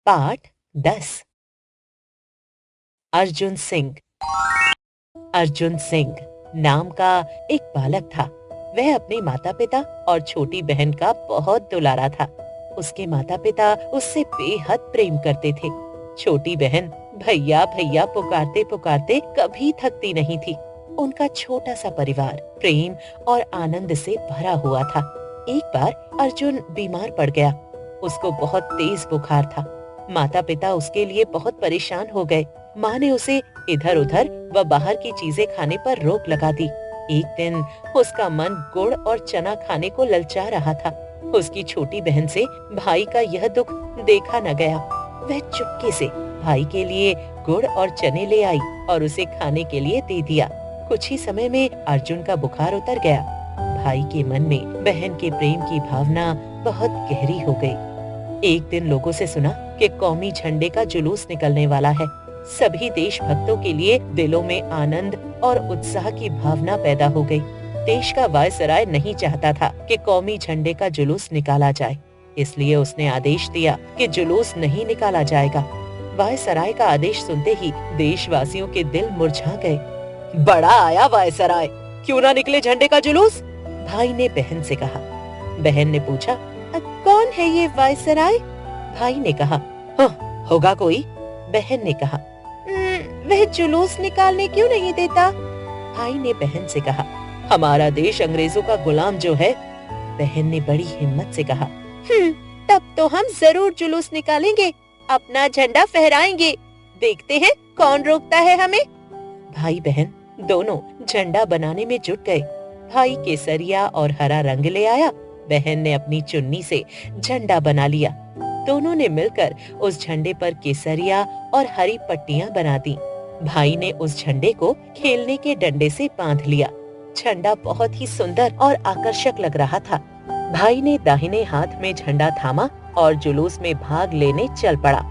पाठ 10। अर्जुन सिंह। अर्जुन सिंह नाम का एक बालक था। वह अपने माता पिता और छोटी बहन का बहुत दुलारा था। उसके माता पिता उससे बेहद प्रेम करते थे। छोटी बहन भैया भैया पुकारते पुकारते कभी थकती नहीं थी। उनका छोटा सा परिवार प्रेम और आनंद से भरा हुआ था। एक बार अर्जुन बीमार पड़ गया। उसको बहुत तेज बुखार था। माता पिता उसके लिए बहुत परेशान हो गए। माँ ने उसे इधर उधर व बाहर की चीजें खाने पर रोक लगा दी। एक दिन उसका मन गुड़ और चना खाने को ललचा रहा था। उसकी छोटी बहन से भाई का यह दुख देखा न गया। वह चुपके से भाई के लिए गुड़ और चने ले आई और उसे खाने के लिए दे दिया। कुछ ही समय में अर्जुन का बुखार उतर गया। भाई के मन में बहन के प्रेम की भावना बहुत गहरी हो गई। एक दिन लोगों से सुना कि कौमी झंडे का जुलूस निकलने वाला है। सभी देशभक्तों के लिए दिलों में आनंद और उत्साह की भावना पैदा हो गई। देश का वायसराय नहीं चाहता था कि कौमी झंडे का जुलूस निकाला जाए, इसलिए उसने आदेश दिया कि जुलूस नहीं निकाला जाएगा। वायसराय का आदेश सुनते ही देशवासियों के दिल मुरझा गए। बड़ा आया वायसराय, क्यों ना निकले झंडे का जुलूस? भाई ने बहन से कहा। बहन ने पूछा, कौन है ये वायसराय? भाई ने कहा, होगा कोई। बहन ने कहा, वह जुलूस निकालने क्यों नहीं देता? भाई ने बहन से कहा, हमारा देश अंग्रेजों का गुलाम जो है। बहन ने बड़ी हिम्मत से कहा, तब तो हम जरूर जुलूस निकालेंगे, अपना झंडा फहराएंगे, देखते हैं कौन रोकता है हमें। भाई बहन दोनों झंडा बनाने में जुट गए। भाई केसरिया और हरा रंग ले आया। बहन ने अपनी चुन्नी से झंडा बना लिया। दोनों ने मिलकर उस झंडे पर केसरिया और हरी पट्टियां बना दी। भाई ने उस झंडे को खेलने के डंडे से बांध लिया। झंडा बहुत ही सुंदर और आकर्षक लग रहा था। भाई ने दाहिने हाथ में झंडा थामा और जुलूस में भाग लेने चल पड़ा।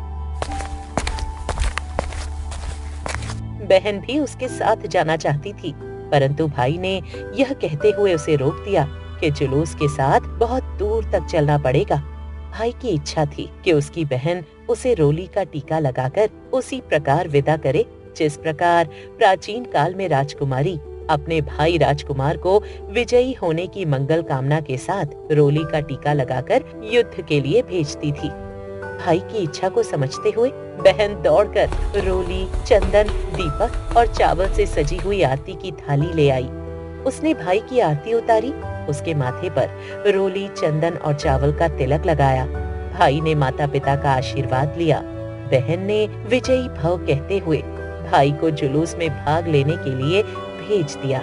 बहन भी उसके साथ जाना चाहती थी, परंतु भाई ने यह कहते हुए उसे रोक दिया कि जुलूस के साथ बहुत दूर तक चलना पड़ेगा। भाई की इच्छा थी कि उसकी बहन उसे रोली का टीका लगाकर उसी प्रकार विदा करे जिस प्रकार प्राचीन काल में राजकुमारी अपने भाई राजकुमार को विजयी होने की मंगल कामना के साथ रोली का टीका लगाकर युद्ध के लिए भेजती थी। भाई की इच्छा को समझते हुए बहन दौड़कर रोली, चंदन, दीपक और चावल से सजी हुई आरती की थाली ले आई। उसने भाई की आरती उतारी, उसके माथे पर रोली, चंदन और चावल का तिलक लगाया। भाई ने माता पिता का आशीर्वाद लिया। बहन ने विजयी भव कहते हुए भाई को जुलूस में भाग लेने के लिए भेज दिया।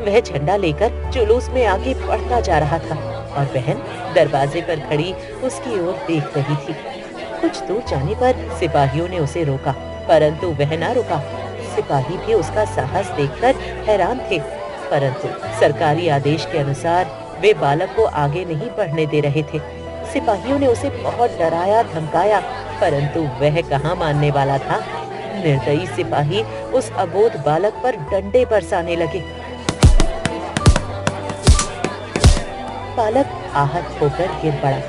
वह झंडा लेकर जुलूस में आगे बढ़ता जा रहा था और बहन दरवाजे पर खड़ी उसकी ओर देख रही थी। कुछ दूर जाने पर सिपाहियों ने उसे रोका, परंतु वह न रुका। सिपाही भी उसका साहस देखकर हैरान थे, परंतु सरकारी आदेश के अनुसार वे बालक को आगे नहीं बढ़ने दे रहे थे। सिपाहियों ने उसे बहुत डराया धमकाया, परंतु वह कहाँ मानने वाला था। निर्दयी सिपाही उस अबोध बालक पर डंडे बरसाने लगे। बालक आहत होकर गिर पड़ा।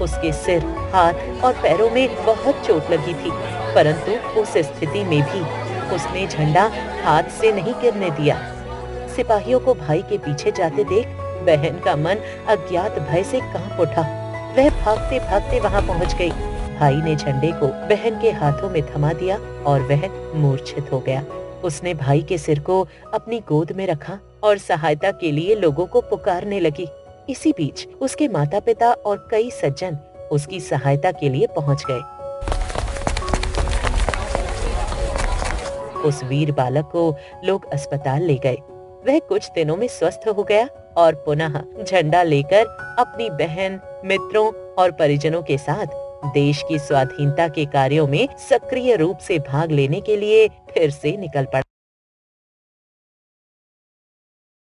उसके सिर, हाथ और पैरों में बहुत चोट लगी थी, परंतु उस स्थिति में भी उसने झंडा हाथ से नहीं गिरने दिया। सिपाहियों को भाई के पीछे जाते देख बहन का मन अज्ञात भय से कांप उठा। वह भागते भागते वहां पहुंच गई। भाई ने झंडे को बहन के हाथों में थमा दिया और वह मूर्छित हो गया। उसने भाई के सिर को अपनी गोद में रखा और सहायता के लिए लोगों को पुकारने लगी। इसी बीच उसके माता पिता और कई सज्जन उसकी सहायता के लिए पहुंच गए। उस वीर बालक को लोग अस्पताल ले गए। वह कुछ दिनों में स्वस्थ हो गया और पुनः झंडा लेकर अपनी बहन, मित्रों और परिजनों के साथ देश की स्वाधीनता के कार्यों में सक्रिय रूप से भाग लेने के लिए फिर से निकल पड़ा।